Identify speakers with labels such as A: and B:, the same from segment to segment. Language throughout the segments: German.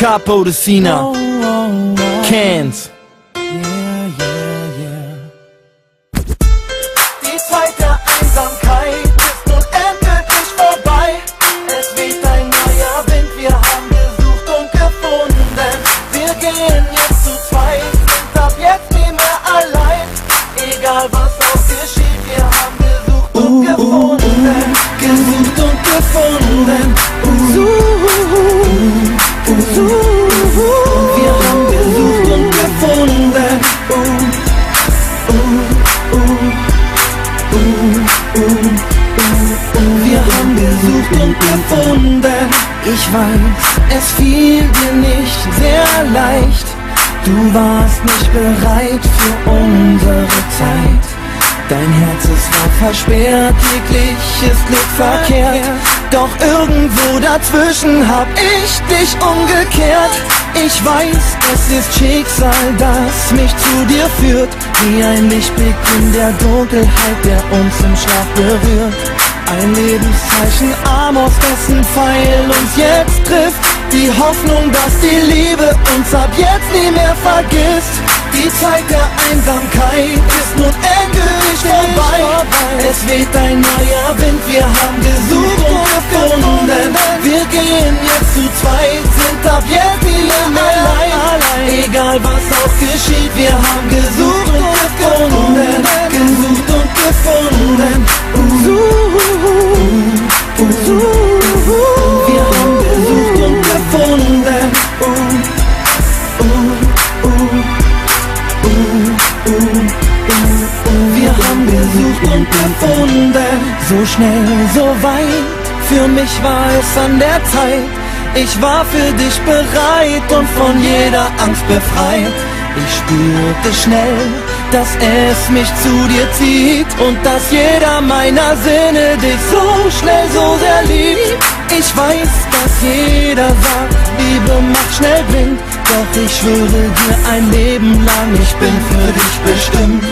A: Capo de Sina, Cans.
B: Die Zeit der Einsamkeit ist nun endgültig vorbei. Es weht ein neuer Wind, wir haben gesucht und gefunden. Wir gehen jetzt zu zweit, sind ab jetzt nie mehr allein. Egal was auch geschieht, wir haben gesucht und gefunden. Gesucht und gefunden. Wir haben gesucht und gefunden. Wir haben gesucht und gefunden. Ich weiß, es fiel dir nicht sehr leicht. Du warst nicht bereit für unsere Zeit. Dein Herz war versperrt, jegliches Glück verkehrt. Doch irgendwo dazwischen hab ich dich umgekehrt. Ich weiß, es ist Schicksal, das mich zu dir führt. Wie ein Lichtblick in der Dunkelheit, der uns im Schlaf berührt. Ein Lebenszeichen, Amos, dessen Pfeil uns jetzt trifft. Die Hoffnung, dass die Liebe uns ab jetzt nie mehr vergisst. Die Zeit der Einsamkeit ist nun endgültig vorbei. Es weht ein neuer Wind, wir haben gesucht und gefunden. Wir gehen jetzt zu zweit, sind ab jetzt nie mehr allein. Egal was auch geschieht, wir haben gesucht und gefunden. Gesucht und gefunden. Wir haben gesucht und gefunden. Wir haben gesucht und gefunden. So schnell, so weit, für mich war es an der Zeit. Ich war für dich bereit und von jeder Angst befreit. Ich spürte schnell, dass es mich zu dir zieht und dass jeder meiner Sinne dich so schnell, so sehr liebt. Ich weiß, dass jeder sagt, Liebe macht schnell blind. Doch ich schwöre dir ein Leben lang, ich bin für dich bestimmt.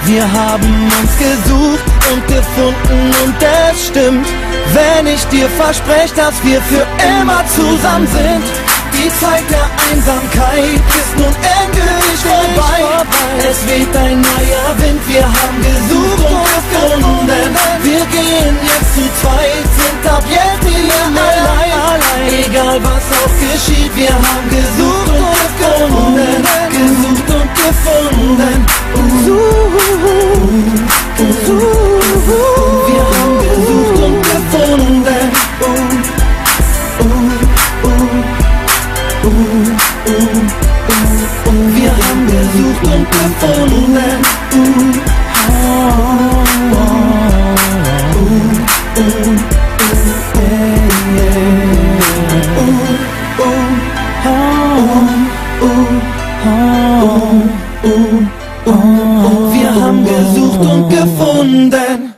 B: Wir haben uns gesucht und gefunden und es stimmt, wenn ich dir verspreche, dass wir für immer zusammen sind. Die Zeit der Einsamkeit ist nun endgültig vorbei. Es weht ein neuer Wind, wir haben gesucht und gefunden. Wir gehen jetzt zu zweit, sind ab jetzt nie mehr allein. Egal was auch geschieht, wir haben gesucht und gefunden. Gesucht und gefunden. Wir haben gesucht und gefunden. Wir haben gesucht und gefunden. Wir haben gesucht und gefunden.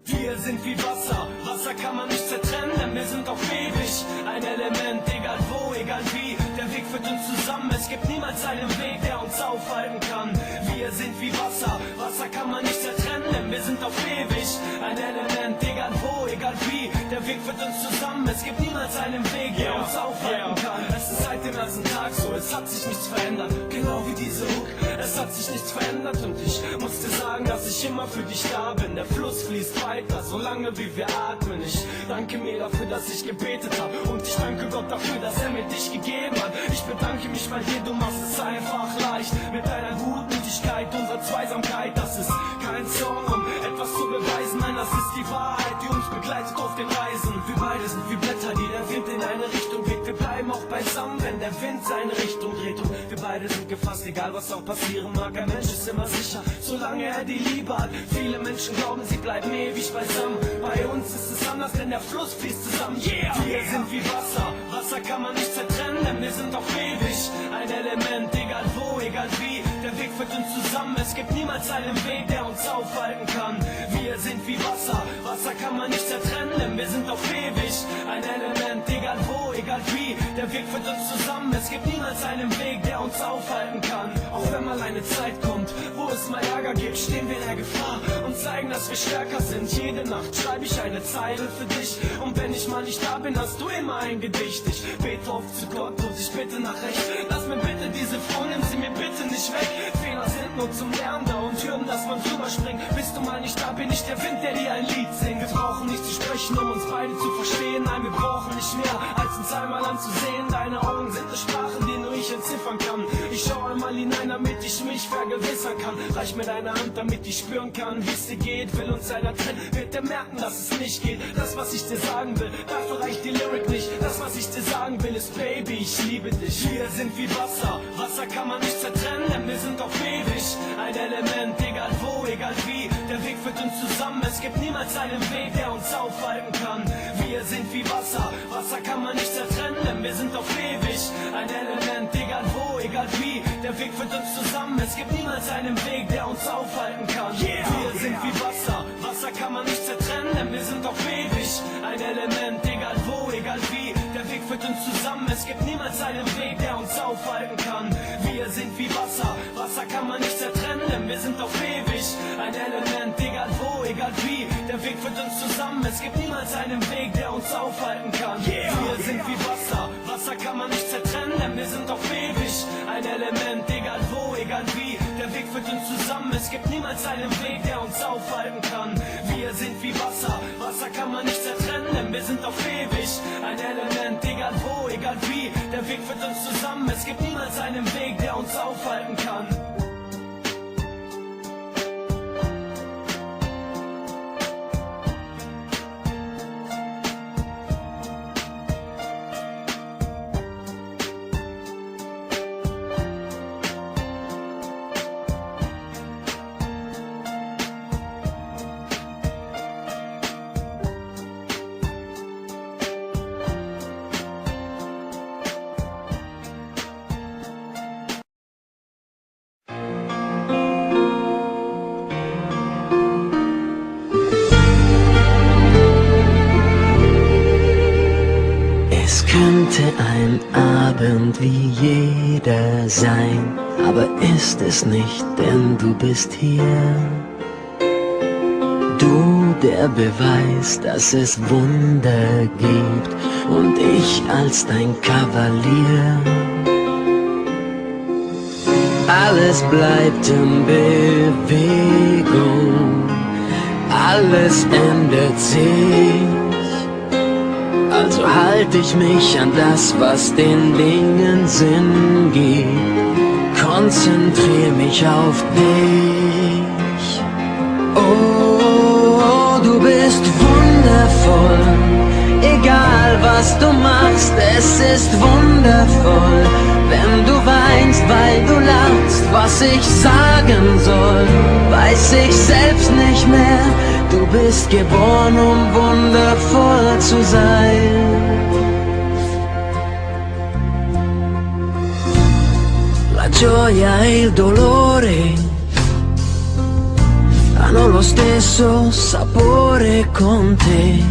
C: Wir sind wie Wasser, Wasser kann man nicht zertrennen, denn wir sind auch ewig. Ein Element, egal wo, egal wie, der Weg führt uns zusammen. Es gibt niemals einen Weg, der uns aufhalten kann. Wir sind wie Wasser, Wasser kann man nicht zertrennen, denn wir sind auch ewig. Ein Element, egal wo, egal wie, der Weg führt uns zusammen. Es gibt niemals einen Weg, der uns aufhalten kann. Es ist seit dem ersten Tag so, es hat sich nichts verändert, genau wie diese Hook. Es hat sich nichts verändert und ich muss dir sagen, dass ich immer für dich da bin. Der Fluss fließt weiter, solange wie wir atmen. Ich danke mir dafür, dass ich gebetet habe und ich danke Gott dafür, dass er mir dich gegeben hat. Ich bedanke mich bei dir, du machst es einfach leicht. Mit deiner Gutmütigkeit, unserer Zweisamkeit. Das ist kein Song, um etwas zu beweisen. Nein, das ist die Wahrheit, die uns begleitet auf den Reisen. Wir beide sind wie Blätter, die der Wind in eine Richtung weht. Wir bleiben auch beisammen, wenn der Wind seine Richtung dreht. Und wir beide sind gefasst, egal was auch passieren mag. Ein Mensch ist immer sicher, solange er die Liebe hat. Viele Menschen glauben, sie bleiben ewig beisammen. Bei uns ist es anders, denn der Fluss fließt zusammen. Yeah, wir sind wie Wasser, Wasser kann man nicht zertrennen, denn wir sind auch ewig. Ein Element, egal wo, egal wie, der Weg führt uns zusammen. Es gibt niemals einen Weg, der uns aufhalten kann. Wir sind wie Wasser, Wasser kann man nicht zertrennen, denn wir sind auch ewig. Ein Element, egal wo, egal wie, der Weg führt uns zusammen. Es gibt niemals einen Weg, der uns aufhalten kann. Auch wenn mal eine Zeit kommt, wo es es mal Ärger gibt, stehen wir in der Gefahr und zeigen, dass wir stärker sind. Jede Nacht schreibe ich eine Zeile für dich und wenn ich mal nicht da bin, hast du immer ein Gedicht. Ich bete oft zu Gott und ich bitte nach Recht. Lass mir bitte diese Frau, nimm sie mir bitte nicht weg. Fehler sind nur zum Lernen da und Hürden, dass man drüber springt. Bist du mal nicht da, bin ich der Wind, der dir ein Lied singt. Wir brauchen nicht zu sprechen, um uns beide zu verstehen. Nein, wir brauchen nicht mehr, als uns einmal anzusehen. Deine Augen sind eine Sprache, die nur ich entziffern kann. Ich schau einmal hinein, damit ich mich vergewissern kann. Reich mir deine Hand, damit ich spüren kann, wie es dir geht. Will uns einer trennen, wird er merken, dass es nicht geht. Das, was ich dir sagen will, dafür reicht die Lyric nicht. Das, was ich dir sagen will, ist Baby, ich liebe dich. Wir sind wie Wasser, Wasser kann man nicht zertrennen, denn wir sind auf ewig. Ein Element, egal wo, egal wie, der Weg führt uns zusammen. Es gibt niemals einen Weg, der uns aufhalten kann. Wir sind wie Wasser, Wasser kann man nicht zertrennen, denn wir sind auf ewig. Ein Element, egal wo, egal wie, der Weg führt uns zusammen. Es gibt niemals einen Weg, der uns aufhalten kann. Wir sind wie Wasser, Wasser kann man nicht zertrennen, denn wir sind auf ewig. Ein Element, egal wo, egal wie, der Weg führt uns zusammen. Es gibt niemals einen Weg, der uns aufhalten kann. Wir sind wie Wasser, Wasser kann man nicht zertrennen, denn wir sind auf ewig. Ein Element, egal wo, egal wie, der Weg führt uns zusammen. Es gibt niemals einen Weg, der uns aufhalten kann. Wir sind wie Wasser, Wasser kann man nicht zertrennen, denn wir sind auf ewig. Ein Element, egal wo, egal wie, der Weg führt uns zusammen. Es gibt niemals einen Weg, der uns aufhalten kann. Wir sind wie Wasser, Wasser kann man nicht zertrennen, denn wir sind auf ewig. Ein Element, egal wo, egal wie, der Weg führt uns zusammen. Es gibt niemals einen Weg, der uns aufhalten kann.
D: Es könnte ein Abend wie jeder sein, aber ist es nicht, denn du bist hier. Du, der Beweis, dass es Wunder gibt, und ich als dein Kavalier. Alles bleibt in Bewegung, alles ändert sich. Also halte ich mich an das, was den Dingen Sinn gibt. Konzentriere mich auf dich. Oh, du bist wundervoll. Egal was du machst, es ist wundervoll. Wenn du weinst, weil du lachst, was ich sagen soll, weiß ich selbst nicht mehr. Du bist geboren, um wundervoll zu sein. La gioia e il dolore hanno lo stesso sapore con te.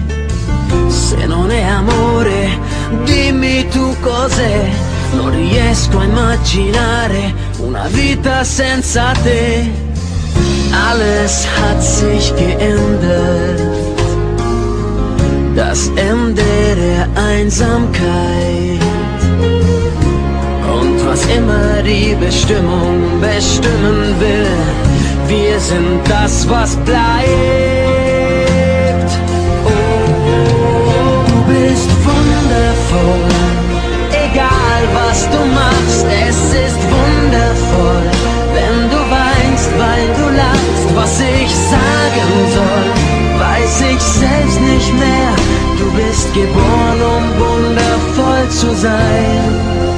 D: Se non è amore, dimmi tu cos'è. Non riesco a immaginare una vita senza te. Alles hat sich geändert, das Ende der Einsamkeit. Und was immer die Bestimmung bestimmen will, wir sind das, was bleibt. Oh, du bist wundervoll, egal was du machst, es ist wundervoll. Wenn du weinst, weil du lachst, was ich sagen soll, weiß ich selbst nicht mehr. Du bist geboren, um wundervoll zu sein.